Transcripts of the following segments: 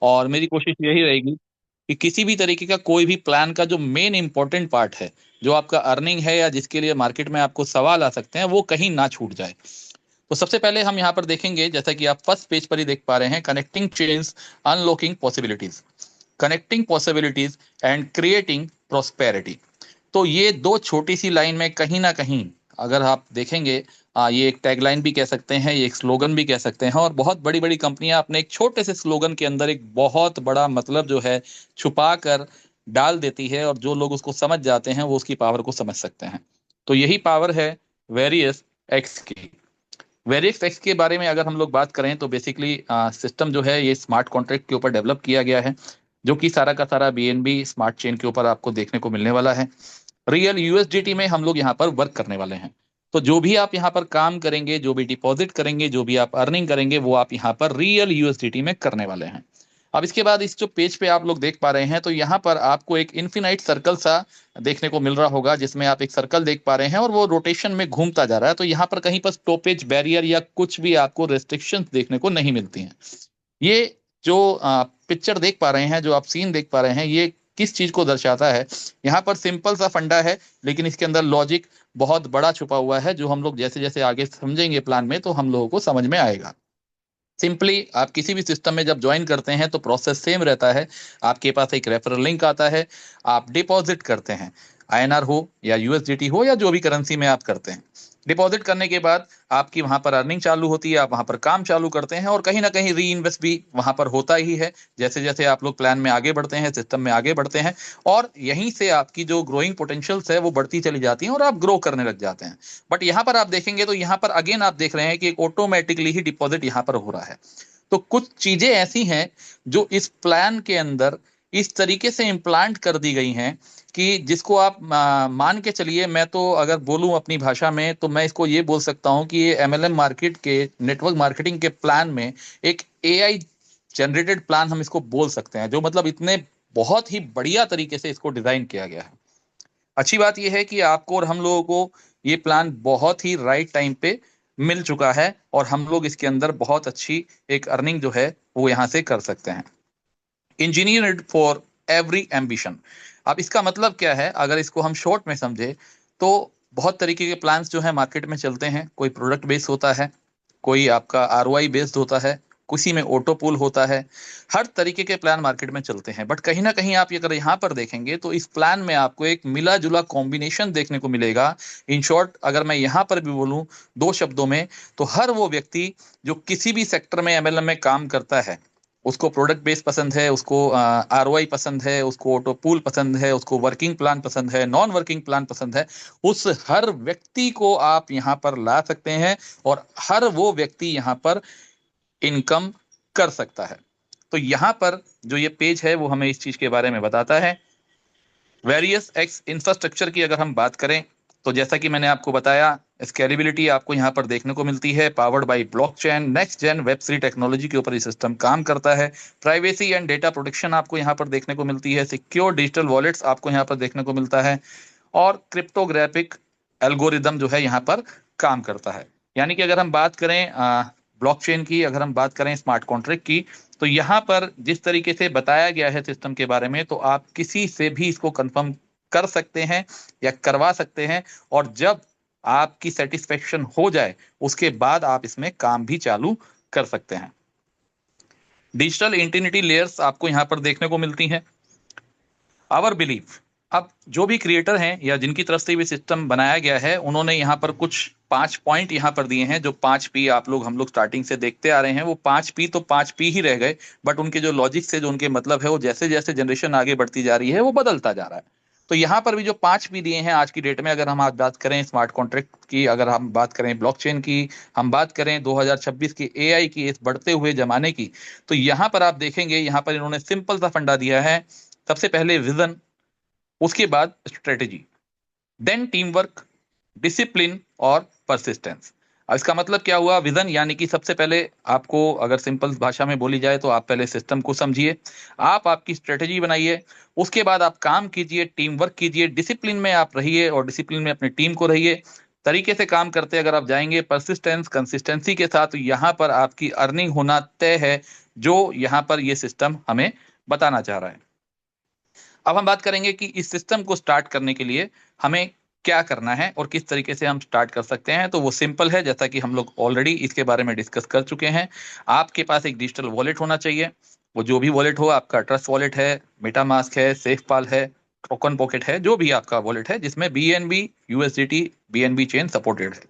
और मेरी कोशिश यही रहेगी कि किसी भी तरीके का कोई भी प्लान का जो मेन इंपॉर्टेंट पार्ट है, जो आपका अर्निंग है या जिसके लिए मार्केट में आपको सवाल आ सकते हैं, वो कहीं ना छूट जाए। तो सबसे पहले हम यहाँ पर देखेंगे, जैसा कि आप फर्स्ट पेज पर ही देख पा रहे हैं, connecting chains, unlocking possibilities. Connecting possibilities and creating prosperity. तो ये दो छोटी सी लाइन में कहीं ना कहीं अगर आप देखेंगे, ये एक टैगलाइन भी कह सकते हैं, ये एक स्लोगन भी कह सकते हैं, और बहुत बड़ी बड़ी कंपनियां अपने एक छोटे से स्लोगन के अंदर एक बहुत बड़ा मतलब जो है छुपा कर डाल देती है, और जो लोग उसको समझ जाते हैं वो उसकी पावर को समझ सकते हैं। तो यही पावर है वेरियस एक्स की। वेरियस एक्स के बारे में अगर हम लोग बात करें तो बेसिकली सिस्टम जो है ये स्मार्ट कॉन्ट्रैक्ट के ऊपर डेवलप किया गया है, जो कि सारा का सारा बीएनबी स्मार्ट चेन के ऊपर आपको देखने को मिलने वाला है। रियल यूएसडीटी में हम लोग यहाँ पर वर्क करने वाले हैं। तो जो भी आप यहाँ पर काम करेंगे, जो भी डिपॉजिट करेंगे, जो भी आप अर्निंग करेंगे, वो आप यहाँ पर रियल यूएसडीटी में करने वाले हैं। अब इसके बाद इस जो पेज पे आप लोग देख पा रहे हैं, तो यहाँ पर आपको एक इन्फिनाइट सर्कल सा देखने को मिल रहा होगा, जिसमें आप एक सर्कल देख पा रहे हैं और वो रोटेशन में घूमता जा रहा है। तो यहाँ पर कहीं पर स्टॉपेज बैरियर या कुछ भी आपको रेस्ट्रिक्शंस देखने को नहीं मिलती हैं। ये जो पिक्चर देख पा रहे हैं, जो आप सीन देख पा रहे हैं, ये किस चीज को दर्शाता है? यहाँ पर सिंपल सा फंडा है, लेकिन इसके अंदर लॉजिक बहुत बड़ा छुपा हुआ है, जो हम लोग जैसे जैसे आगे समझेंगे प्लान में तो हम लोगों को समझ में आएगा। सिंपली आप किसी भी सिस्टम में जब ज्वाइन करते हैं तो प्रोसेस सेम रहता है। आपके पास एक रेफरल लिंक आता है, आप डिपॉजिट करते हैं, आईएनआर हो या यूएसडीटी हो या जो भी करेंसी में आप करते हैं। डिपॉजिट करने के बाद आपकी वहां पर अर्निंग चालू होती है, आप वहां पर काम चालू करते हैं, और कहीं ना कहीं री इन्वेस्ट भी वहां पर होता ही है, जैसे जैसे आप लोग प्लान में आगे बढ़ते हैं, सिस्टम में आगे बढ़ते हैं। और यहीं से आपकी जो ग्रोइंग पोटेंशियल्स है वो बढ़ती चली जाती हैं और आप ग्रो करने लग जाते हैं। बट यहाँ पर आप देखेंगे तो यहाँ पर अगेन आप देख रहे हैं कि ऑटोमेटिकली ही डिपॉजिट यहाँ पर हो रहा है। तो कुछ चीजें ऐसी हैं जो इस प्लान के अंदर इस तरीके से इम्प्लांट कर दी गई हैं कि जिसको आप मान के चलिए, मैं तो अगर बोलूं अपनी भाषा में तो मैं इसको ये बोल सकता हूं कि ये एमएलएम मार्केट के नेटवर्क मार्केटिंग के प्लान में एक एआई जनरेटेड प्लान हम इसको बोल सकते हैं, जो मतलब इतने बहुत ही बढ़िया तरीके से इसको डिजाइन किया गया है। अच्छी बात यह है कि आपको और हम लोगों को ये प्लान बहुत ही राइट टाइम पे मिल चुका है, और हम लोग इसके अंदर बहुत अच्छी एक अर्निंग जो है वो यहाँ से कर सकते हैं। Engineered for every ambition. अब इसका मतलब क्या है? अगर इसको हम शॉर्ट में समझे तो बहुत तरीके के प्लान्स जो है मार्केट में चलते हैं। कोई प्रोडक्ट बेस्ड होता है, कोई आपका आरओआई बेस्ड होता है, किसी में ऑटो पुल होता है। हर तरीके के प्लान मार्केट में चलते हैं, बट कहीं ना कहीं आप अगर यहाँ पर देखेंगे तो इस प्लान में आपको एक मिला जुला कॉम्बिनेशन देखने को मिलेगा। इन शॉर्ट अगर मैं यहाँ पर भी बोलूँ दो शब्दों में, तो हर वो व्यक्ति जो किसी भी सेक्टर में एमएलएम में काम करता है, उसको प्रोडक्ट बेस पसंद है, उसको आरओआई पसंद है, उसको ऑटो पूल पसंद है, उसको वर्किंग प्लान पसंद है, नॉन वर्किंग प्लान पसंद है, उस हर व्यक्ति को आप यहाँ पर ला सकते हैं, और हर वो व्यक्ति यहाँ पर इनकम कर सकता है। तो यहाँ पर जो ये पेज है वो हमें इस चीज के बारे में बताता है। वेरियस एक्स इंफ्रास्ट्रक्चर की अगर हम बात करें तो जैसा कि मैंने आपको बताया, स्केलेबिलिटी आपको यहाँ पर देखने को मिलती है, powered by blockchain, next gen web three technology के ऊपर ये सिस्टम काम करता है। प्राइवेसी एंड डेटा प्रोटेक्शन आपको यहाँ पर देखने को मिलती है, सिक्योर डिजिटल वॉलेट्स आपको यहाँ पर देखने को मिलता है, और क्रिप्टोग्राफिक एल्गोरिदम जो है यहाँ पर काम करता है। यानी कि अगर हम बात करें ब्लॉकचेन की, अगर हम बात करें स्मार्ट कॉन्ट्रैक्ट की, तो यहाँ पर जिस तरीके से बताया गया है सिस्टम के बारे में, तो आप किसी से भी इसको कंफर्म कर सकते हैं या करवा सकते हैं, और जब आपकी सेटिस्फेक्शन हो जाए उसके बाद आप इसमें काम भी चालू कर सकते हैं। डिजिटल इंटीग्रिटी लेयर्स आपको यहाँ पर देखने को मिलती हैं। Our belief. अब जो भी क्रिएटर हैं या जिनकी तरफ से भी सिस्टम बनाया गया है, उन्होंने यहाँ पर कुछ 5 पॉइंट यहाँ पर दिए हैं, जो 5 P आप लोग हम लोग स्टार्टिंग से देखते आ रहे हैं। वो 5 P तो 5 P ही रह गए, बट उनके जो लॉजिक से जो उनके मतलब है वो जैसे जैसे जनरेशन आगे बढ़ती जा रही है वो बदलता जा रहा है। तो यहाँ पर भी जो 5 P दिए हैं आज की डेट में, अगर हम आज बात करें स्मार्ट कॉन्ट्रैक्ट की, अगर हम बात करें ब्लॉकचेन की, हम बात करें 2026 की एआई की, इस बढ़ते हुए जमाने की, तो यहाँ पर आप देखेंगे यहाँ पर इन्होंने सिंपल सा फंडा दिया है। सबसे पहले विजन, उसके बाद strategy, then team work, discipline और परसिस्टेंस। अब इसका मतलब क्या हुआ? विजन यानी कि सबसे पहले आपको अगर सिंपल भाषा में बोली जाए तो आप पहले सिस्टम को समझिए, आप आपकी स्ट्रेटेजी बनाइए, उसके बाद आप काम कीजिए, टीम वर्क कीजिए, डिसिप्लिन में आप रहिए और डिसिप्लिन में अपनी टीम को रहिए। तरीके से काम करते अगर आप जाएंगे परसिस्टेंस कंसिस्टेंसी के साथ, तो यहाँ पर आपकी अर्निंग होना तय है। जो यहाँ पर ये सिस्टम हमें बताना चाह रहा है। अब हम बात करेंगे कि इस सिस्टम को स्टार्ट करने के लिए हमें क्या करना है और किस तरीके से हम स्टार्ट कर सकते हैं। तो वो सिंपल है, जैसा कि हम लोग ऑलरेडी इसके बारे में डिस्कस कर चुके हैं। आपके पास एक डिजिटल वॉलेट होना चाहिए। वो जो भी वॉलेट हो, आपका ट्रस्ट वॉलेट है, मेटामास्क है, सेफपाल है, टोकन पॉकेट है, जो भी आपका वॉलेट है जिसमें BNB USDT BNB chain supported है,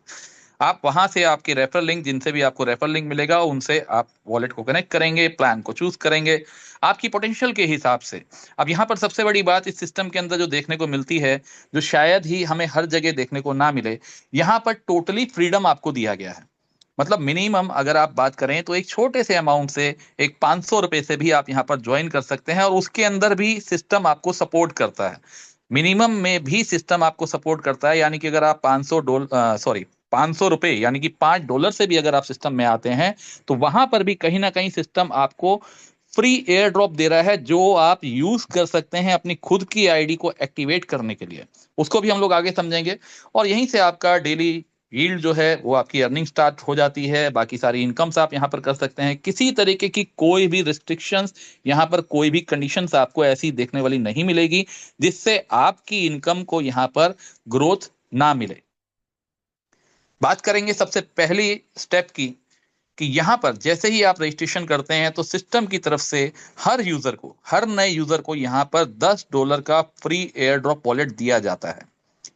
आप वहां से आपके रेफरल लिंक, जिनसे भी आपको रेफरल लिंक मिलेगा उनसे आप वॉलेट को कनेक्ट करेंगे, प्लान को चूज करेंगे आपकी पोटेंशियल के हिसाब से। अब यहाँ पर सबसे बड़ी बात इस सिस्टम के अंदर जो देखने को मिलती है, जो शायद ही हमें हर जगह देखने को ना मिले, यहाँ पर टोटली फ्रीडम आपको दिया गया है। मतलब मिनिमम अगर आप बात करें तो एक छोटे से अमाउंट से, एक 500 रुपए से भी आप यहाँ पर ज्वाइन कर सकते हैं, और उसके अंदर भी सिस्टम आपको सपोर्ट करता है। मिनिमम में भी सिस्टम आपको सपोर्ट करता है, यानी कि अगर आप 500 रुपए यानी कि $5 से भी अगर आप सिस्टम में आते हैं, तो वहां पर भी कहीं ना कहीं सिस्टम आपको फ्री एयर ड्रॉप दे रहा है, जो आप यूज कर सकते हैं अपनी खुद की आईडी को एक्टिवेट करने के लिए। उसको भी हम लोग आगे समझेंगे। और यहीं से आपका डेली यील्ड जो है वो आपकी अर्निंग स्टार्ट हो जाती है। बाकी सारी इनकम्स आप यहाँ पर कर सकते हैं। किसी तरीके की कोई भी रिस्ट्रिक्शंस, यहाँ पर कोई भी कंडीशंस आपको ऐसी देखने वाली नहीं मिलेगी जिससे आपकी इनकम को यहाँ पर ग्रोथ ना मिले। बात करेंगे सबसे पहली स्टेप की, कि यहां पर जैसे ही आप रजिस्ट्रेशन करते हैं तो सिस्टम की तरफ से हर यूजर को, हर नए यूजर को यहां पर $10 का फ्री एयर ड्रॉप वॉलेट दिया जाता है।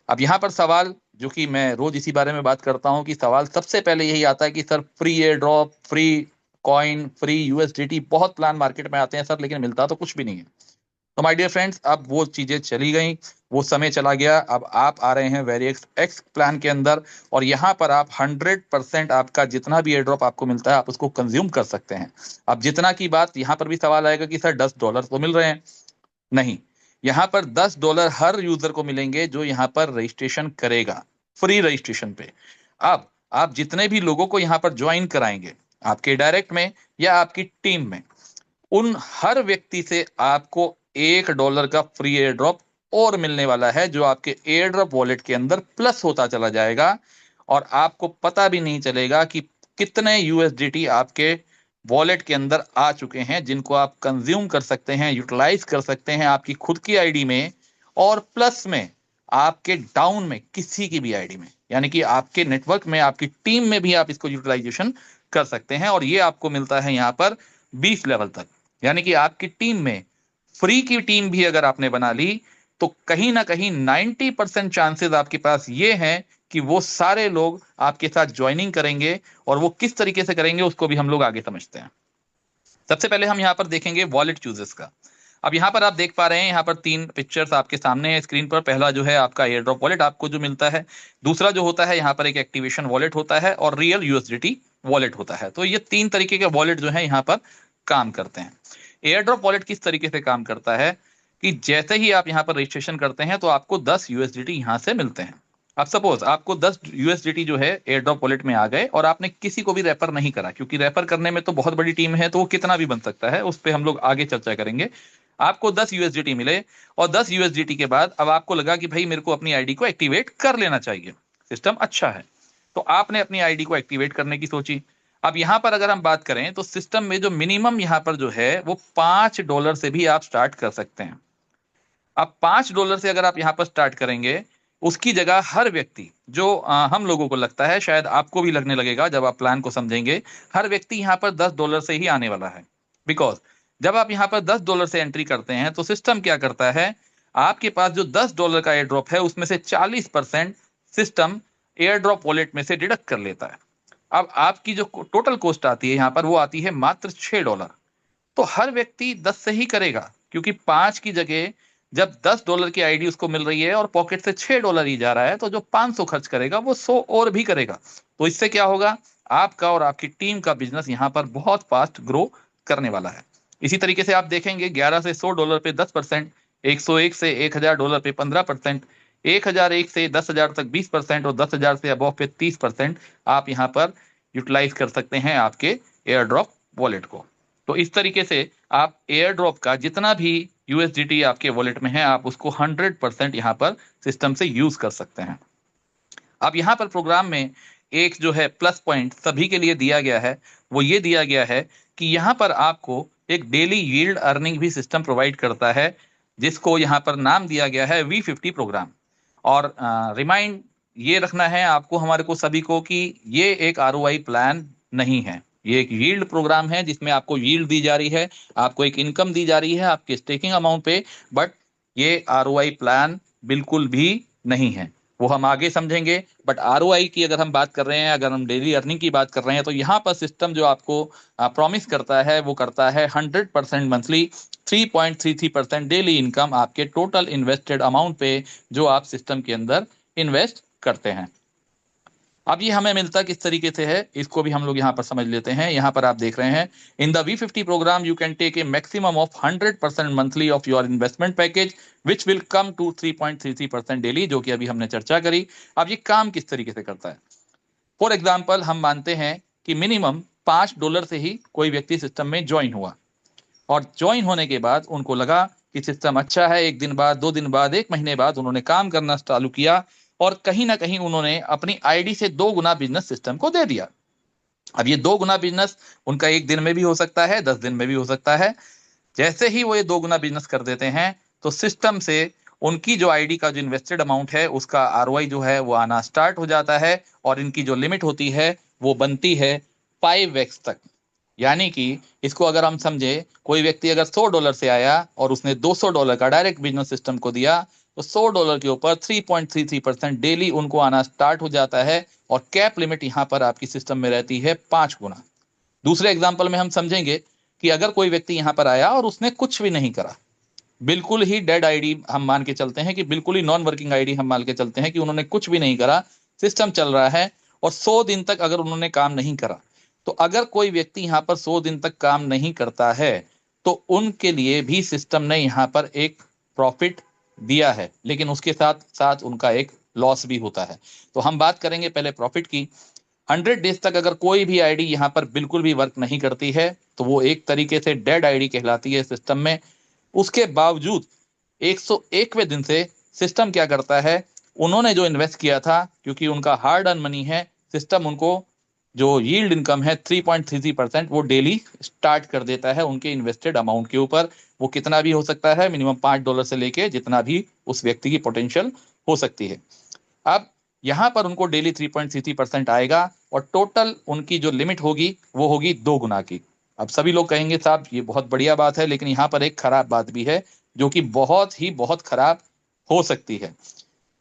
अब यहां पर सवाल, जो कि मैं रोज इसी बारे में बात करता हूं, कि सवाल सबसे पहले यही आता है कि sir free air drop, free coin, free USDT, बहुत प्लान मार्केट में आते हैं सर, लेकिन मिलता तो कुछ भी नहीं है। तो माय डियर फ्रेंड्स, अब वो चीजें चली गई, वो समय चला गया। अब आप आ रहे हैं वेरिएक्स एक्स प्लान के अंदर, और यहाँ पर आप 100% आपका जितना भी एयर ड्रॉप आपको मिलता है आप उसको कंज्यूम कर सकते हैं। अब जितना की बात, यहाँ पर भी सवाल आएगा कि सर $10 तो मिल रहे हैं। नहीं, यहाँ पर $10 हर यूजर को मिलेंगे जो यहाँ पर रजिस्ट्रेशन करेगा, फ्री रजिस्ट्रेशन पे। अब आप जितने भी लोगों को यहाँ पर ज्वाइन कराएंगे, आपके डायरेक्ट में या आपकी टीम में, उन हर व्यक्ति से आपको $1 का फ्री एयर ड्रॉप और मिलने वाला है, जो आपके एयर ड्रॉप वॉलेट के अंदर प्लस होता चला जाएगा, और आपको पता भी नहीं चलेगा कि कितने यूएसडीटी आपके वॉलेट के अंदर आ चुके हैं, जिनको आप कंज्यूम कर सकते हैं, यूटिलाइज कर सकते हैं आपकी खुद की आईडी में, और प्लस में आपके डाउन में किसी की भी आईडी में, यानी कि आपके नेटवर्क में, आपकी टीम में भी आप इसको यूटिलाइजेशन कर सकते हैं। और ये आपको मिलता है यहाँ पर 20 लेवल तक। यानी कि आपकी टीम में, फ्री की टीम भी अगर आपने बना ली, तो कहीं ना कहीं 90% चांसेस आपके पास ये हैं कि वो सारे लोग आपके साथ ज्वाइनिंग करेंगे, और वो किस तरीके से करेंगे उसको भी हम लोग आगे समझते हैं। सबसे पहले हम यहाँ पर देखेंगे वॉलेट चूजेस का। अब यहाँ पर आप देख पा रहे हैं, यहाँ पर 3 पिक्चर्स आपके सामने है स्क्रीन पर। पहला जो है आपका एयर ड्रॉप वॉलेट आपको जो मिलता है, दूसरा जो होता है यहाँ पर एक एक्टिवेशन वॉलेट होता है, और रियल यूएसडीटी वॉलेट होता है। तो ये 3 तरीके के वॉलेट जो है यहाँ पर काम करते हैं। एयर ड्रॉप वॉलेट किस तरीके से काम करता है, कि जैसे ही आप यहाँ पर रजिस्ट्रेशन करते हैं तो आपको 10 यूएसडीटी यहाँ से मिलते हैं। अब सपोज आपको 10 यूएसडीटी जो है एयर ड्रॉप वॉलेट में आ गए, और आपने किसी को भी रेफर नहीं करा, क्योंकि रेफर करने में तो बहुत बड़ी टीम है, तो वो कितना भी बन सकता है, उस पर हम लोग आगे चर्चा करेंगे। आपको 10 यूएसडीटी मिले, और 10 यूएसडीटी के बाद अब आपको लगा कि भाई मेरे को अपनी आईडी को एक्टिवेट कर लेना चाहिए, सिस्टम अच्छा है, तो आपने अपनी आईडी को एक्टिवेट करने की सोची। अब यहाँ पर अगर हम बात करें तो सिस्टम में जो मिनिमम यहाँ पर जो है वो $5 से भी आप स्टार्ट कर सकते हैं। अब $5 से अगर आप यहाँ पर स्टार्ट करेंगे, उसकी जगह हर व्यक्ति, जो हम लोगों को लगता है, शायद आपको भी लगने लगेगा जब आप प्लान को समझेंगे, हर व्यक्ति यहाँ पर $10 से ही आने वाला है। बिकॉज जब आप यहाँ पर $10 से एंट्री करते हैं तो सिस्टम क्या करता है, आपके पास जो $10 का एयर ड्रॉप है उसमें से 40% सिस्टम एयर ड्रॉप वॉलेट में से डिडक्ट कर लेता है। अब आपकी जो टोटल कॉस्ट आती है यहाँ पर, वो आती है मात्र $6। तो हर व्यक्ति 10 से ही करेगा, क्योंकि 5 की जगह जब $10 की आईडी उसको मिल रही है और पॉकेट से $6 ही जा रहा है, तो जो 500 खर्च करेगा वो 100 और भी करेगा। तो इससे क्या होगा, आपका और आपकी टीम का बिजनेस यहाँ पर बहुत फास्ट ग्रो करने वाला है। इसी तरीके से आप देखेंगे, $11 से $100 पे 10%, 101 से $1000 पे 15%, 1001 से 10,000 तक 20%, और 10,000 से अबव पे 30% आप यहाँ पर यूटिलाइज कर सकते हैं आपके एयर ड्रॉप वॉलेट को। तो इस तरीके से आप एयर ड्रॉप का जितना भी यूएसडीटी आपके वॉलेट में है, आप उसको 100% यहाँ पर सिस्टम से यूज कर सकते हैं। अब यहाँ पर प्रोग्राम में एक जो है प्लस पॉइंट सभी के लिए दिया गया है, वो ये दिया गया है कि यहाँ पर आपको एक डेली यील्ड अर्निंग भी सिस्टम प्रोवाइड करता है, जिसको यहाँ पर नाम दिया गया है V50 प्रोग्राम। और रिमाइंड ये रखना है आपको, हमारे को सभी को, कि ये एक ROI प्लान नहीं है, ये एक यील्ड प्रोग्राम है जिसमें आपको यील्ड दी जा रही है, आपको एक इनकम दी जा रही है आपके स्टेकिंग अमाउंट पे, बट ये ROI प्लान बिल्कुल भी नहीं है, वो हम आगे समझेंगे। बट ROI की अगर हम बात कर रहे हैं, अगर हम डेली अर्निंग की बात कर रहे हैं, तो यहाँ पर सिस्टम जो आपको प्रॉमिस करता है वो करता है 100% मंथली 3.33% डेली इनकम आपके टोटल इन्वेस्टेड अमाउंट पे जो आप सिस्टम के अंदर इन्वेस्ट करते हैं। अब ये हमें मिलता किस तरीके से है, इसको भी हम लोग यहाँ पर समझ लेते हैं। यहाँ पर आप देख रहे हैं, in the V50 program you can take a maximum of 100% monthly of your investment package which will come to 3.33% daily, जो कि अभी हमने चर्चा करी। अब ये काम किस तरीके से करता है, फॉर एग्जाम्पल हम मानते हैं कि मिनिमम $5 से ही कोई व्यक्ति सिस्टम में ज्वाइन हुआ, और ज्वाइन होने के बाद उनको लगा कि सिस्टम अच्छा है, 1 दिन बाद, 2 दिन बाद, 1 महीने बाद उन्होंने काम करना चालू किया, और कहीं ना कहीं उन्होंने अपनी आईडी से 2 गुना बिजनेस सिस्टम को दे दिया। अब ये 2 गुना बिजनेस उनका 1 दिन में भी हो सकता है, 10 दिन में भी हो सकता है। जैसे ही वो ये 2 गुना बिजनेस कर देते हैं, तो सिस्टम से उनकी जो आईडी का जो इन्वेस्टेड अमाउंट है उसका ROI जो है वो आना स्टार्ट हो जाता है, और इनकी जो लिमिट होती है वो बनती है 5x तक। यानी कि इसको अगर हम समझे, कोई व्यक्ति अगर $100 से आया और उसने $200 का डायरेक्ट बिजनेस सिस्टम को दिया, तो $100 के ऊपर 3.33% डेली उनको आना स्टार्ट हो जाता है, और कैप लिमिट यहाँ पर आपकी सिस्टम में रहती है 5 गुना। दूसरे एग्जाम्पल में हम समझेंगे कि अगर कोई व्यक्ति यहाँ पर आया और उसने कुछ भी नहीं करा, बिल्कुल ही डेड आईडी हम मान के चलते हैं, कि बिल्कुल ही नॉन वर्किंग आईडी हम मान के चलते हैं कि उन्होंने कुछ भी नहीं करा, सिस्टम चल रहा है, और 100 दिन तक अगर उन्होंने काम नहीं करा, तो अगर कोई व्यक्ति यहाँ पर 100 दिन तक काम नहीं करता है, तो उनके लिए भी सिस्टम ने यहाँ पर एक प्रॉफिट दिया है, लेकिन उसके साथ साथ उनका एक लॉस भी होता है। तो हम बात करेंगे पहले प्रॉफिट की। 100 डेज तक अगर कोई भी आईडी यहाँ पर बिल्कुल भी वर्क नहीं करती है, तो वो एक तरीके से डेड आईडी कहलाती है सिस्टम में। उसके बावजूद 101वें दिन से सिस्टम क्या करता है, उन्होंने जो इन्वेस्ट किया था, क्योंकि उनका हार्ड अर्न मनी है, सिस्टम उनको जो यील्ड इनकम है 3.33% वो डेली स्टार्ट कर देता है उनके इन्वेस्टेड अमाउंट के ऊपर। वो कितना भी हो सकता है, मिनिमम $5 से लेके जितना भी उस व्यक्ति की पोटेंशियल हो सकती है। अब यहाँ पर उनको डेली 3.33% आएगा, और टोटल उनकी जो लिमिट होगी वो होगी 2 गुना की। अब सभी लोग कहेंगे साहब ये बहुत बढ़िया बात है, लेकिन यहाँ पर एक खराब बात भी है, जो कि बहुत खराब हो सकती है।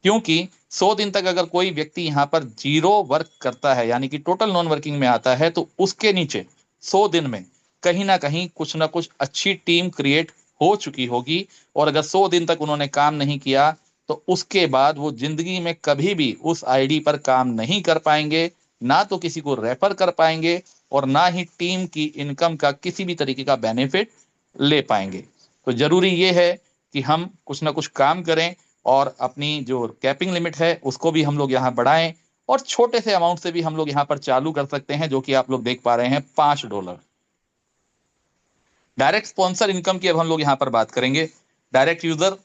क्योंकि 100 दिन तक अगर कोई व्यक्ति यहाँ पर जीरो वर्क करता है, यानी कि टोटल नॉन वर्किंग में आता है, तो उसके नीचे 100 दिन में कहीं ना कहीं कुछ ना कुछ अच्छी टीम क्रिएट हो चुकी होगी, और अगर 100 दिन तक उन्होंने काम नहीं किया, तो उसके बाद वो जिंदगी में कभी भी उस आईडी पर काम नहीं कर पाएंगे, ना तो किसी को रेफर कर पाएंगे, और ना ही टीम की इनकम का किसी भी तरीके का बेनिफिट ले पाएंगे। तो जरूरी ये है कि हम कुछ ना कुछ काम करें, और अपनी जो कैपिंग लिमिट है उसको भी हम लोग यहाँ बढ़ाएं, और छोटे से अमाउंट से भी हम लोग यहाँ पर चालू कर सकते हैं, जो कि आप लोग देख पा रहे हैं $5। डायरेक्ट स्पॉन्सर इनकम की अब हम लोग यहाँ पर बात करेंगे। डायरेक्ट यूजर,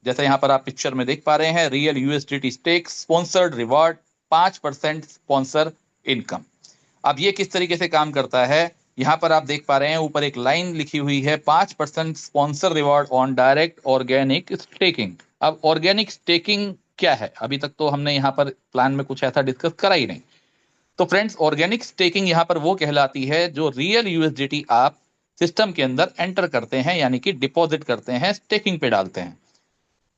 जैसे यहाँ पर आप पिक्चर में देख पा रहे हैं, real USDT stake sponsored reward 5% sponsor income. अब ये किस तरीके से काम करता है, यहाँ पर आप देख पा रहे हैं ऊपर एक लाइन लिखी हुई है, 5% sponsor reward on direct organic staking. अब ऑर्गेनिक स्टेकिंग क्या है, अभी तक तो हमने यहाँ पर प्लान में कुछ ऐसा डिस्कस करा ही नहीं। तो फ्रेंड्स, ऑर्गेनिक स्टेकिंग यहाँ पर वो कहलाती है जो रियल USDT आप सिस्टम के अंदर एंटर करते हैं, यानी कि डिपॉजिट करते हैं, स्टेकिंग पे डालते हैं।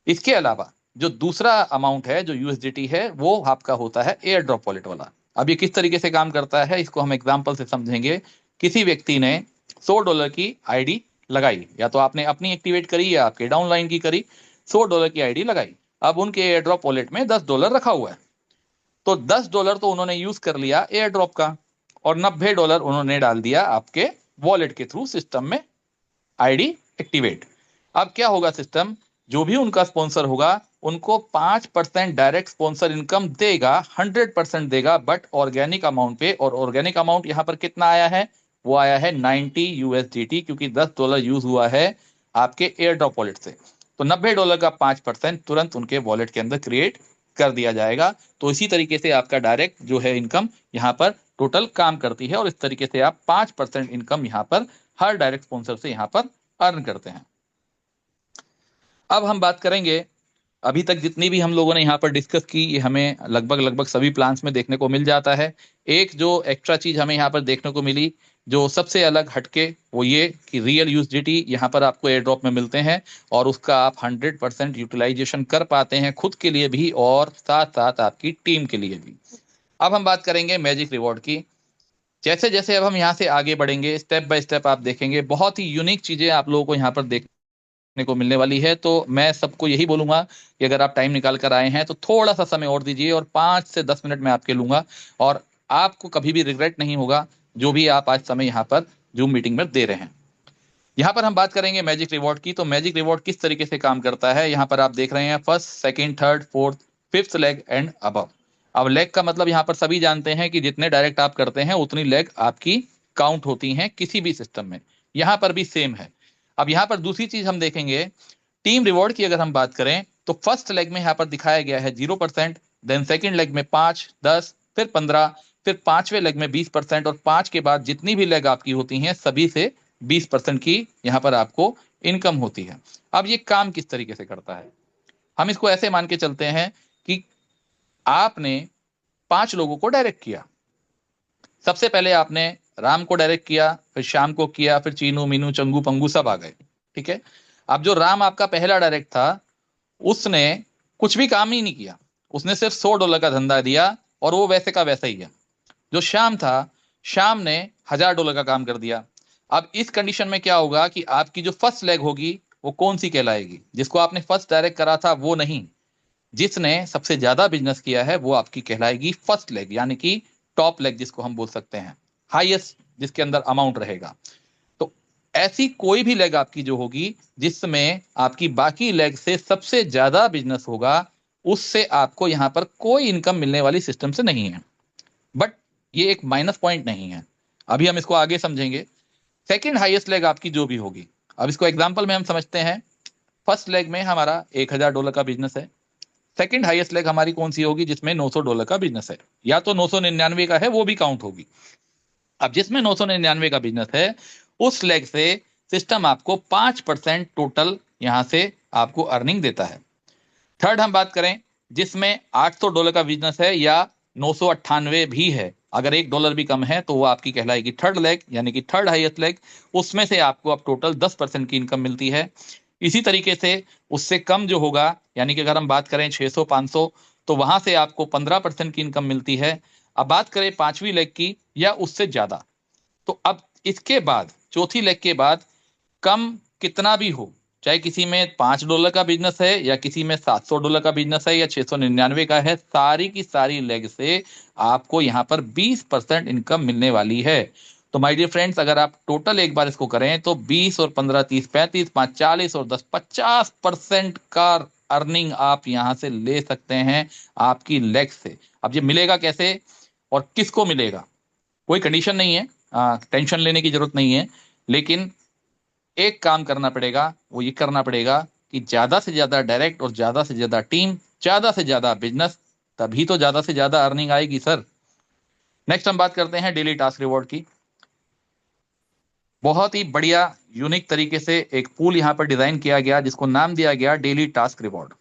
इसके अलावा जो दूसरा अमाउंट है जो USDT है, वो आपका होता है एयर ड्रॉप वॉलेट वाला। अब ये किस तरीके से काम करता है, इसको हम एग्जांपल से समझेंगे। किसी व्यक्ति ने $100 की आईडी लगाई, या तो आपने अपनी एक्टिवेट करी या आपके डाउनलाइन की करी, $100 की आईडी लगाई। अब उनके एयर ड्रॉप वॉलेट में $10 रखा हुआ है, तो $10 तो उन्होंने यूज कर लिया एयर ड्रॉप का, और $90 उन्होंने डाल दिया आपके वॉलेट के थ्रू सिस्टम में आईडी एक्टिवेट। अब क्या होगा, सिस्टम जो भी उनका स्पॉन्सर होगा उनको 5% डायरेक्ट स्पॉन्सर इनकम देगा, 100% देगा, बट ऑर्गेनिक अमाउंट पे। और ऑर्गेनिक अमाउंट यहाँ पर कितना आया है, वो आया है 90 USDT, क्योंकि $10 यूज हुआ है आपके एयर ड्रॉप वॉलेट से। तो $90 का 5% तुरंत उनके वॉलेट के अंदर क्रिएट कर दिया जाएगा। तो इसी तरीके से आपका डायरेक्ट जो है इनकम यहाँ पर टोटल काम करती है और इस तरीके से आप 5% इनकम यहाँ पर हर डायरेक्ट स्पॉन्सर से यहाँ पर अर्न करते हैं। अब हम बात करेंगे, अभी तक जितनी भी हम लोगों ने यहाँ पर डिस्कस की ये हमें लगभग सभी प्लान्स में देखने को मिल जाता है। एक जो एक्स्ट्रा चीज हमें यहाँ पर देखने को मिली जो सबसे अलग हटके, वो ये कि रियल यूएसडीटी यहाँ पर आपको एयर ड्रॉप में मिलते हैं और उसका आप 100% यूटिलाइजेशन कर पाते हैं, खुद के लिए भी और साथ साथ आपकी टीम के लिए भी। अब हम बात करेंगे मैजिक रिवॉर्ड की। जैसे जैसे अब हम यहाँ से आगे बढ़ेंगे, स्टेप बाय स्टेप आप देखेंगे बहुत ही यूनिक चीजें आप लोगों को यहाँ पर देखने को मिलने वाली है। तो मैं सबको यही बोलूंगा कि अगर आप टाइम निकाल कर आए हैं तो थोड़ा सा समय और दीजिए और 5 से 10 मिनट में आपके लूंगा और आपको कभी भी रिग्रेट नहीं होगा जो भी आप आज समय यहाँ पर जूम मीटिंग में दे रहे हैं। यहाँ पर हम बात करेंगे मैजिक रिवॉर्ड की। तो मैजिक रिवॉर्ड किस तरीके से काम करता है, यहाँ पर आप देख रहे हैं first, second, third, fourth, fifth leg and above. अब लेग का मतलब यहाँ पर सभी जानते हैं कि जितने डायरेक्ट आप करते हैं उतनी लेग आपकी काउंट होती हैं किसी भी सिस्टम में, यहाँ पर भी सेम है। अब यहाँ पर दूसरी चीज हम देखेंगे, टीम रिवॉर्ड की अगर हम बात करें तो फर्स्ट लेग में यहाँ पर दिखाया गया है 0%, देन सेकंड लेग में 5, 10, फिर 15, फिर पांचवें लेग में 20% और 5 के बाद जितनी भी लेग आपकी होती हैं सभी से 20% की यहाँ पर आपको इनकम होती है। अब ये काम किस तरीके से करता है, हम इसको ऐसे मान के चलते हैं कि आपने 5 लोगों को डायरेक्ट किया। सबसे पहले आपने राम को डायरेक्ट किया, फिर श्याम को किया, फिर चीनू, मीनू, चंगू, पंगू सब आ गए, ठीक है। अब जो राम आपका पहला डायरेक्ट था उसने कुछ भी काम ही नहीं किया, उसने सिर्फ $100 का धंधा दिया और वो वैसे का वैसा ही है। जो श्याम था, श्याम ने $1000 का काम कर दिया। अब इस कंडीशन में क्या होगा कि आपकी जो फर्स्ट लेग होगी वो कौन सी कहलाएगी, जिसको आपने फर्स्ट डायरेक्ट करा था वो नहीं, जिसने सबसे ज्यादा बिजनेस किया है वो आपकी कहलाएगी फर्स्ट लेग, यानी कि टॉप लेग जिसको हम बोल सकते हैं, हाईएस्ट जिसके अंदर अमाउंट रहेगा। तो ऐसी कोई भी लेग आपकी जो होगी जिसमें आपकी बाकी लेग से सबसे ज्यादा बिजनेस होगा, उससे आपको यहां पर कोई इनकम मिलने वाली सिस्टम से नहीं है। बट ये एक माइनस पॉइंट नहीं है, अभी हम इसको आगे समझेंगे। सेकंड हाईएस्ट लेग आपकी जो भी होगी, अब इसको एग्जांपल में हम समझते हैं। फर्स्ट लेग में हमारा $1000 का बिजनेस है, सेकंड हाईएस्ट लेग हमारी कौन सी होगी जिसमें $900 का बिजनेस है, या तो 999 का है वो भी काउंट होगी। अब जिसमें 999 का बिजनेस है उस लेग से सिस्टम आपको 5% टोटल यहां से आपको अर्निंग देता है। थर्ड हम बात करें जिसमें $800 का बिजनेस है या 998 भी है, अगर $1 भी कम है तो वो आपकी कहलाएगी थर्ड लेग, यानी कि थर्ड हाईएस्ट लेग। उसमें से आपको अब टोटल 10% की इनकम मिलती है। इसी तरीके से उससे कम जो होगा, यानी कि अगर हम बात करें 600, 500, तो वहां से आपको 15% की इनकम मिलती है। अब बात करें पांचवी लेग की या उससे ज्यादा, तो अब इसके बाद चौथी लेग के बाद कम कितना भी हो, चाहे किसी में $5 का बिजनेस है या किसी में $700 का बिजनेस है या 699 का है, सारी की सारी लेग से आपको यहाँ पर 20% इनकम मिलने वाली है। तो माय डियर फ्रेंड्स, अगर आप टोटल एक बार इसको करें तो 20 और 15, 30, 35, 5, 40 और 10, 50% का अर्निंग आप यहाँ से ले सकते हैं आपकी लेग से। अब ये मिलेगा कैसे और किसको मिलेगा, कोई कंडीशन नहीं है, टेंशन लेने की जरूरत नहीं है, लेकिन एक काम करना पड़ेगा, वो ये करना पड़ेगा कि ज्यादा से ज्यादा डायरेक्ट और ज्यादा से ज्यादा टीम, ज्यादा से ज्यादा बिजनेस, तभी तो ज्यादा से ज्यादा अर्निंग आएगी सर। नेक्स्ट हम बात करते हैं डेली टास्क रिवॉर्ड की। बहुत ही बढ़िया यूनिक तरीके से एक पूल यहाँ पर डिजाइन किया गया जिसको नाम दिया गया डेली टास्क रिवॉर्ड।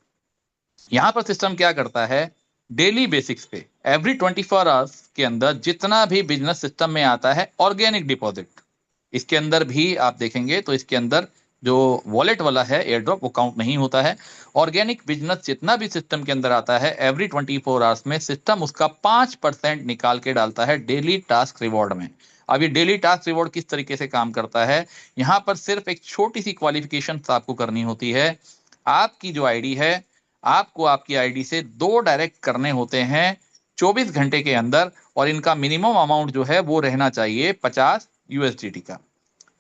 यहाँ पर सिस्टम क्या करता है, डेली बेसिक्स पे एवरी 24 आवर्स के अंदर जितना भी बिजनेस सिस्टम में आता है ऑर्गेनिक डिपॉजिट, इसके अंदर भी आप देखेंगे तो इसके अंदर जो वॉलेट वाला है एयर ड्रॉप वो काउंट नहीं होता है। ऑर्गेनिक बिजनेस जितना भी सिस्टम के अंदर आता है एवरी 24 आवर्स में सिस्टम उसका 5% निकाल के डालता है डेली टास्क रिवॉर्ड में। अब ये डेली टास्क रिवॉर्ड किस तरीके से काम करता है, यहाँ पर सिर्फ एक छोटी सी क्वालिफिकेशन आपको करनी होती है। आपकी जो आईडी है, आपको आपकी आईडी से 2 डायरेक्ट करने होते हैं 24 घंटे के अंदर, और इनका मिनिमम अमाउंट जो है वो रहना चाहिए $50 का।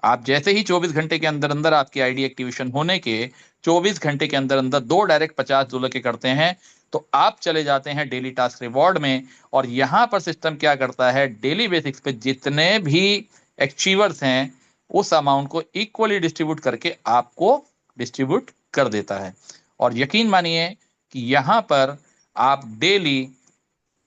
आप जैसे ही 24 घंटे के अंदर अंदर आपकी आईडी एक्टिवेशन होने के 24 घंटे के अंदर अंदर 2 डायरेक्ट $50 के करते हैं तो आप चले जाते हैं डेली टास्क रिवॉर्ड में। और यहां पर सिस्टम क्या करता है, डेली बेसिक्स पे जितने भी अचीवर्स हैं उस अमाउंट को इक्वली डिस्ट्रीब्यूट करके आपको डिस्ट्रीब्यूट कर देता है। और यकीन मानिए कि यहां पर आप डेली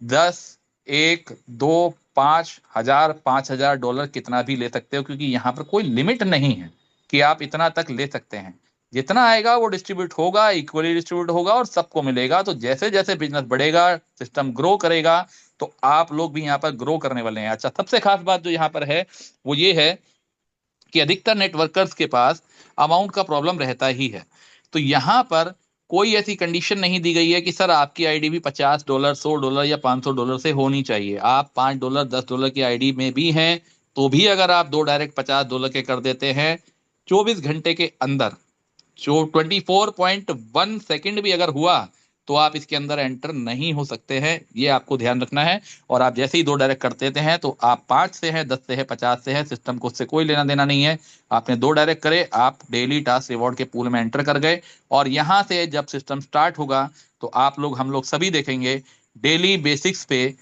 10, 1, 2, $5,000 कितना भी ले सकते हो, क्योंकि यहाँ पर कोई लिमिट नहीं है कि आप इतना तक ले सकते हैं। जितना आएगा वो डिस्ट्रीब्यूट होगा, इक्वली डिस्ट्रीब्यूट होगा और सबको मिलेगा। तो जैसे जैसे बिजनेस बढ़ेगा, सिस्टम ग्रो करेगा, तो आप लोग भी यहाँ पर ग्रो करने वाले हैं। अच्छा, सबसे खास बात जो यहाँ पर है वो ये है कि अधिकतर नेटवर्कर्स के पास अमाउंट का प्रॉब्लम रहता ही है। तो यहाँ पर कोई ऐसी कंडीशन नहीं दी गई है कि सर आपकी आईडी भी $50, $100 या $500 से होनी चाहिए। आप $5, $10 की आईडी में भी हैं, तो भी अगर आप 2 डायरेक्ट $50 के कर देते हैं 24 घंटे के अंदर, जो 24.1 सेकंड भी अगर हुआ, तो आप इसके अंदर एंटर नहीं हो सकते हैं। ये आपको ध्यान रखना है। और आप जैसे ही 2 डायरेक्ट कर देते हैं, तो आप 5 से है, 10 से है, 50 से है, सिस्टम को उससे कोई लेना देना नहीं है। आपने 2 डायरेक्ट करे, आप डेली टास्क रिवॉर्ड के पूल में एंटर कर गए, और यहां से जब सिस्टम स्टार्ट होगा तो आप लोग, हम लोग सभी देखेंगे डेली बेसिक्स पे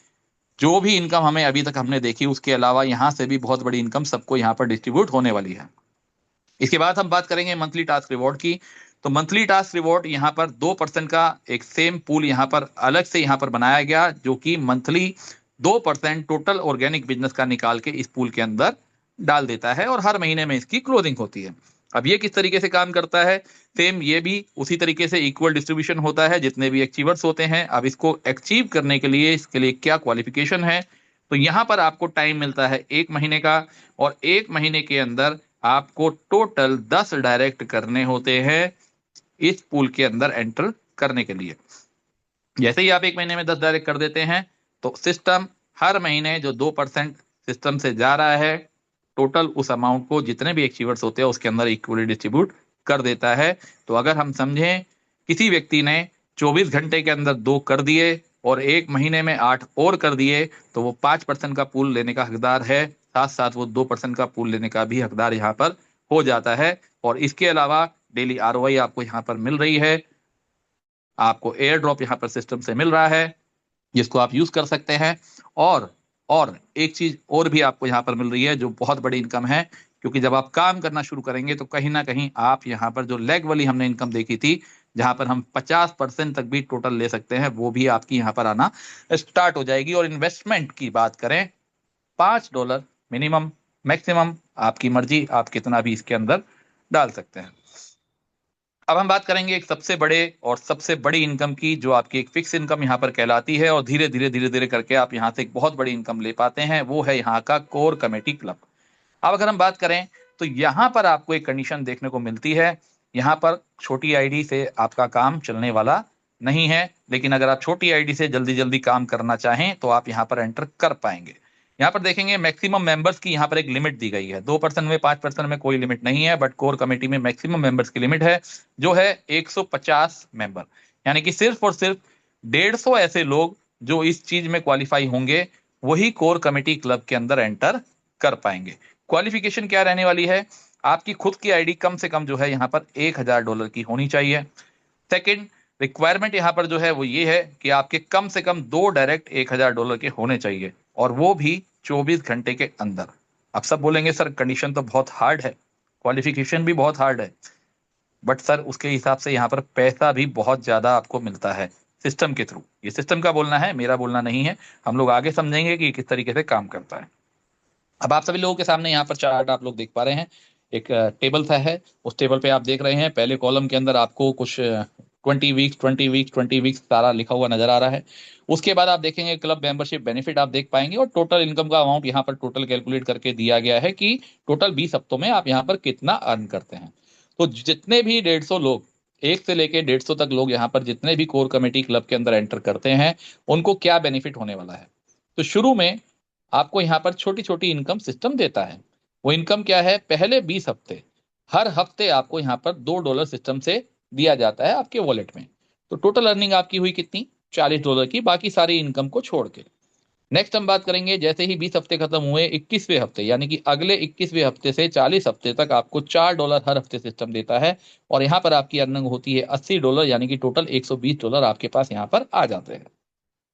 जो भी इनकम हमें अभी तक हमने देखी, उसके अलावा यहाँ से भी बहुत बड़ी इनकम सबको यहाँ पर डिस्ट्रीब्यूट होने वाली है। इसके बाद हम बात करेंगे मंथली टास्क रिवॉर्ड की। तो मंथली टास्क रिवॉर्ड यहाँ पर 2% का एक सेम पूल यहाँ पर अलग से यहाँ पर बनाया गया, जो कि मंथली 2% टोटल ऑर्गेनिक बिजनेस का निकाल के इस पूल के अंदर डाल देता है, और हर महीने में इसकी क्लोजिंग होती है। अब ये किस तरीके से काम करता है, सेम ये भी उसी तरीके से इक्वल डिस्ट्रीब्यूशन होता है जितने भी अचीवर्स होते हैं। अब इसको अचीव करने के लिए, इसके लिए क्या क्वालिफिकेशन है, तो यहाँ पर आपको टाइम मिलता है 1 महीने का, और 1 महीने के अंदर आपको टोटल 10 डायरेक्ट करने होते हैं इस पूल के अंदर एंटर करने के लिए। जैसे ही आप 1 महीने में 10 डायरेक्ट कर देते हैं, तो सिस्टम हर महीने जो 2% सिस्टम से जा रहा है, टोटल उस अमाउंट को जितने भी अचीवर्स होते हैं उसके अंदर इक्वली डिस्ट्रीब्यूट कर देता है। तो अगर हम समझें किसी व्यक्ति ने 24 घंटे के अंदर 2 कर दिए और 1 महीने में 8 और कर दिए, तो वो 5% का पूल लेने का हकदार है, साथ साथ वो 2% का पूल लेने का भी हकदार यहाँ पर हो जाता है। और इसके अलावा डेली आरओआई आपको यहाँ पर मिल रही है, आपको एयर ड्रॉप यहाँ पर सिस्टम से मिल रहा है जिसको आप यूज कर सकते हैं। और एक चीज और भी आपको यहाँ पर मिल रही है जो बहुत बड़ी इनकम है, क्योंकि जब आप काम करना शुरू करेंगे तो कहीं ना कहीं आप यहाँ पर जो लेग वाली हमने इनकम देखी थी, जहां पर हम 50% तक भी टोटल ले सकते हैं, वो भी आपकी यहाँ पर आना स्टार्ट हो जाएगी। और इन्वेस्टमेंट की बात करें, $5 मिनिमम, मैक्सिमम आपकी मर्जी, आप कितना भी इसके अंदर डाल सकते हैं। अब हम बात करेंगे एक सबसे बड़े और सबसे बड़ी इनकम की, जो आपकी एक फिक्स इनकम यहाँ पर कहलाती है, और धीरे धीरे धीरे धीरे करके आप यहाँ से एक बहुत बड़ी इनकम ले पाते हैं। वो है यहाँ का कोर कमेटी क्लब। अब अगर हम बात करें तो यहाँ पर आपको एक कंडीशन देखने को मिलती है, यहाँ पर छोटी आईडी से आपका काम चलने वाला नहीं है, लेकिन अगर आप छोटी आईडी से जल्दी जल्दी काम करना चाहें तो आप यहाँ पर एंटर कर पाएंगे। यहाँ पर देखेंगे मैक्सिमम मेंबर्स की यहाँ पर एक लिमिट दी गई है, 2% में 5% में कोई लिमिट नहीं है, बट कोर कमेटी में मैक्सिमम मेंबर्स की लिमिट है जो है 150 मेंबर। यानी कि सिर्फ और सिर्फ 150 ऐसे लोग जो इस चीज में क्वालिफाई होंगे, वही कोर कमेटी क्लब के अंदर एंटर कर पाएंगे। क्वालिफिकेशन क्या रहने वाली है, आपकी खुद की आईडी कम से कम जो है यहाँ पर $1000 की होनी चाहिए। सेकंड रिक्वायरमेंट यहाँ पर जो है वो ये है कि आपके कम से कम 2 डायरेक्ट $1000 के होने चाहिए, और वो भी 24 घंटे के अंदर। अब सब बोलेंगे सर कंडीशन तो बहुत हार्ड है, क्वालिफिकेशन भी बहुत हार्ड है, बट सर उसके हिसाब से यहाँ पर पैसा भी बहुत ज्यादा आपको मिलता है सिस्टम के थ्रू। ये सिस्टम का बोलना है, मेरा बोलना नहीं है। हम लोग आगे समझेंगे कि किस तरीके से काम करता है। अब आप सभी लोगों के सामने यहाँ पर चार्ट आप लोग देख पा रहे हैं, एक टेबल सा है, उस टेबल पे आप देख रहे हैं पहले कॉलम के अंदर आपको कुछ 20 वीक्स सारा लिखा हुआ नजर आ रहा है। उसके बाद आप देखेंगे क्लब मेंबरशिप बेनिफिट आप देख पाएंगे, और टोटल इनकम का अमाउंट यहाँ पर टोटल कैलकुलेट करके दिया गया है कि टोटल 20 हफ्तों में आप यहाँ पर कितना अर्न करते हैं। तो जितने भी 150 लोग, 1 से लेके 150 तक लोग यहाँ पर जितने भी कोर कमेटी क्लब के अंदर एंटर करते हैं, उनको क्या बेनिफिट होने वाला है। तो शुरू में आपको यहाँ पर छोटी छोटी इनकम सिस्टम देता है। वो इनकम क्या है, पहले 20 हफ्ते, हर हफ्ते आपको यहाँ पर $2 सिस्टम से दिया जाता है आपके वॉलेट में। तो टोटल अर्निंग आपकी हुई कितनी, $40 की, बाकी सारी इनकम को छोड़ के। नेक्स्ट हम बात करेंगे, जैसे ही 20 हफ्ते खत्म हुए, 21वें हफ्ते यानी कि अगले 21वें हफ्ते से 40 हफ्ते तक आपको $4 हर हफ्ते सिस्टम देता है, और यहाँ पर आपकी अर्निंग होती है $80, यानी कि टोटल $120 आपके पास यहाँ पर आ जाते हैं।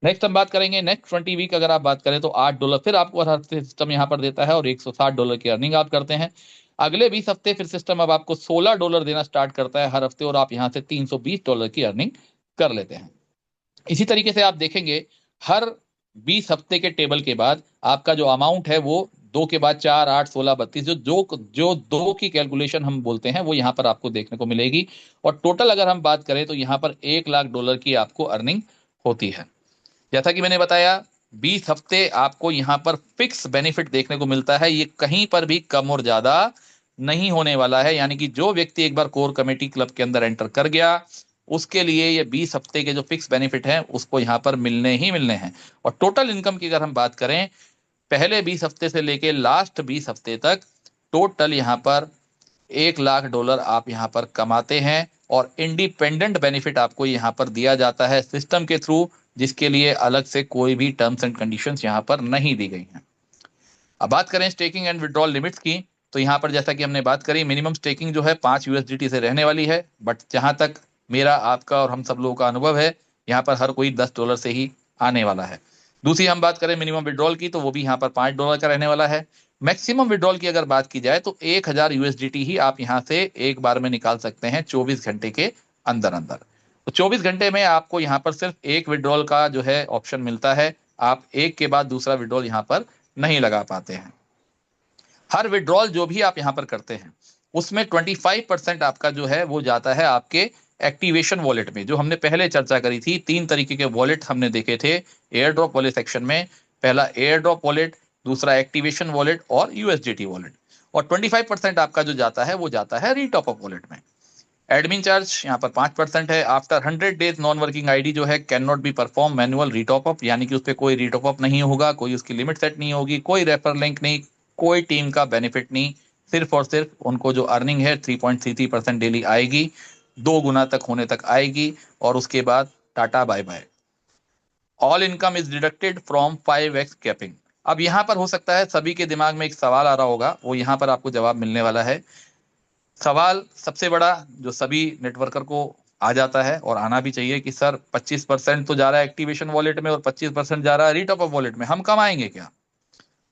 नेक्स्ट हम बात करेंगे, नेक्स्ट 20 वीक अगर आप बात करें तो $8 फिर आपको हर हफ्ते सिस्टम यहाँ पर देता है, और $160 की अर्निंग आप करते हैं। अगले 20 हफ्ते फिर सिस्टम अब आपको $16 देना स्टार्ट करता है हर हफ्ते, और आप यहाँ से $320 की अर्निंग कर लेते हैं। इसी तरीके से आप देखेंगे हर 20 हफ्ते के टेबल के बाद आपका जो अमाउंट है वो 2 के बाद 4, 8, 16, 32 जो 2 की कैलकुलेशन हम बोलते हैं वो यहाँ पर आपको देखने को मिलेगी। और टोटल अगर हम बात करें तो यहाँ पर $1,00,000 की आपको अर्निंग होती है। जैसा कि मैंने बताया 20 हफ्ते आपको यहाँ पर फिक्स बेनिफिट देखने को मिलता है, ये कहीं पर भी कम और ज्यादा नहीं होने वाला है। यानी कि जो व्यक्ति एक बार कोर कमेटी क्लब के अंदर एंटर कर गया उसके लिए ये 20 हफ्ते के जो फिक्स बेनिफिट हैं उसको यहाँ पर मिलने ही मिलने हैं। और टोटल इनकम की अगर हम बात करें पहले 20 हफ्ते से लेके लास्ट 20 हफ्ते तक टोटल यहाँ पर $1,00,000 आप यहाँ पर कमाते हैं। और इंडिपेंडेंट बेनिफिट आपको यहाँ पर दिया जाता है सिस्टम के थ्रू, जिसके लिए अलग से कोई भी टर्म्स एंड कंडीशंस यहाँ पर नहीं दी गई हैं। अब बात करें स्टेकिंग एंड विड्रॉल लिमिट्स की, तो यहाँ पर जैसा कि हमने बात करी मिनिमम स्टेकिंग जो है 5 USDT से रहने वाली है। बट जहां तक मेरा आपका और हम सब लोगों का अनुभव है यहाँ पर हर कोई $10 से ही आने वाला है। दूसरी हम बात करें मिनिमम विड्रॉल की तो वो भी यहाँ पर $5 का रहने वाला है। मैक्सिमम विड्रॉल की अगर बात की जाए तो 1000 USDT ही आप यहाँ से एक बार में निकाल सकते हैं 24 घंटे के अंदर अंदर। तो 24 घंटे में आपको यहाँ पर सिर्फ एक विड्रॉल का जो है ऑप्शन मिलता है, आप एक के बाद दूसरा विड्रॉल यहाँ पर नहीं लगा पाते हैं। हर विड्रॉल जो भी आप यहाँ पर करते हैं उसमें 25% आपका जो है वो जाता है आपके एक्टिवेशन वॉलेट में। जो हमने पहले चर्चा करी थी 3 तरीके के वॉलेट हमने देखे थे एयर ड्रॉप वाले सेक्शन में, पहला एयर ड्रॉप वॉलेट, दूसरा एक्टिवेशन वॉलेट और USDT वॉलेट। और 25% आपका जो जाता है वो जाता है रीटॉप अप वॉलेट में। एडमिन चार्ज यहाँ पर 5% है। After 100 days non working ID जो है can not be perform manual retop up, यानी कि उस पर कोई रीटॉप अप नहीं होगा, कोई उसकी लिमिट सेट नहीं होगी, कोई रेफर लिंक नहीं, कोई टीम का बेनिफिट नहीं। सिर्फ और सिर्फ उनको जो अर्निंग है 3.33% डेली आएगी, 2 गुना तक होने तक आएगी और उसके बाद tata bye bye. All income is deducted from 5x capping. अब यहाँ पर हो सकता है सभी के दिमाग में एक सवाल आ रहा होगा, वो यहाँ पर आपको जवाब मिलने वाला है। सवाल सबसे बड़ा जो सभी नेटवर्कर को आ जाता है और आना भी चाहिए कि सर 25% तो जा रहा है एक्टिवेशन वॉलेट में और 25% जा रहा है रीटॉप अप वॉलेट में, हम कमाएंगे क्या?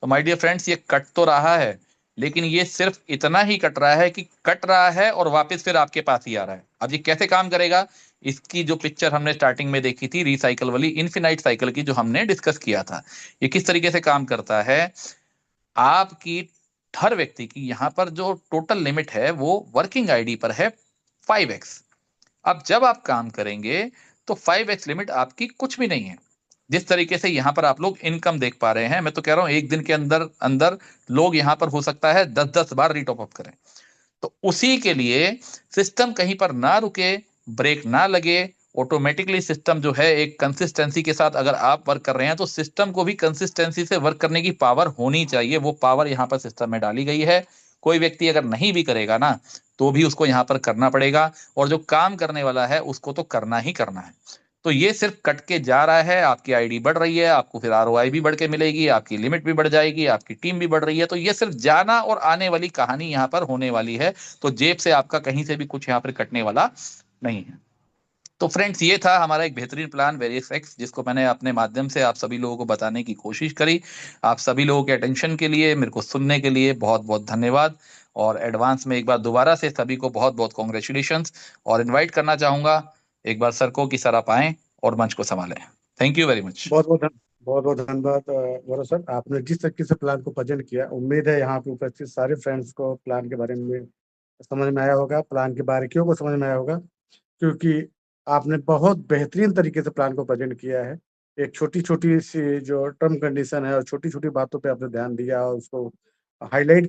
तो माय डियर फ्रेंड्स ये कट तो रहा है, लेकिन ये सिर्फ इतना ही कट रहा है कि कट रहा है और वापस फिर आपके पास ही आ रहा है। अब ये कैसे काम करेगा, इसकी जो पिक्चर हमने स्टार्टिंग में देखी थी रिसाइकल वाली इन्फिनाइट साइकिल की जो हमने डिस्कस किया था, ये किस तरीके से काम करता है। आपकी हर व्यक्ति की यहाँ पर जो टोटल लिमिट है वो वर्किंग आईडी पर है 5x। अब जब आप काम करेंगे तो 5x लिमिट आपकी कुछ भी नहीं है। जिस तरीके से यहाँ पर आप लोग इनकम देख पा रहे हैं, मैं तो कह रहा हूं एक दिन के अंदर अंदर लोग यहाँ पर हो सकता है 10-10 बार रीटॉप अप करें। तो उसी के लिए सिस्टम कहीं पर ना रुके, ब्रेक ना लगे, ऑटोमेटिकली सिस्टम जो है एक कंसिस्टेंसी के साथ अगर आप वर्क कर रहे हैं तो सिस्टम को भी कंसिस्टेंसी से वर्क करने की पावर होनी चाहिए। वो पावर यहाँ पर सिस्टम में डाली गई है। कोई व्यक्ति अगर नहीं भी करेगा ना तो भी उसको यहाँ पर करना पड़ेगा, और जो काम करने वाला है उसको तो करना ही करना है। तो ये सिर्फ कट के जा रहा है, आपकी आईडी बढ़ रही है, आपको फिर ROI भी बढ़ के मिलेगी, आपकी लिमिट भी बढ़ जाएगी, आपकी टीम भी बढ़ रही है। तो ये सिर्फ जाना और आने वाली कहानी यहाँ पर होने वाली है। तो जेब से आपका कहीं से भी कुछ यहाँ पर कटने वाला नहीं है। तो फ्रेंड्स ये था हमारा एक बेहतरीन प्लान वेरियस एक्स, जिसको मैंने अपने माध्यम से आप सभी लोगों को बताने की कोशिश करी। आप सभी लोगों के अटेंशन के लिए, मेरे को सुनने के लिए बहुत बहुत धन्यवाद। और एडवांस में एक बार दोबारा से सभी को बहुत बहुत कॉन्ग्रेचुलेशंस। और इनवाइट करना चाहूंगा एक बार सर को कि सर आप आएं और मंच को संभालें। Thank you very much. बहुत बहुत धन्यवाद गौरव सर, आपने जिस तरीके से प्लान को प्रेजेंट किया। उम्मीद है यहाँ पे उपस्थित सारे फ्रेंड्स को प्लान के बारे में समझ में आया होगा, प्लान की बारीकियों को समझ में आया होगा, क्योंकि आपने बहुत बेहतरीन तरीके से प्लान को प्रेजेंट किया है। एक छोटी छोटी सी जो टर्म कंडीशन है और छोटी छोटी बातों पे आपने ध्यान दिया और उसको हाईलाइट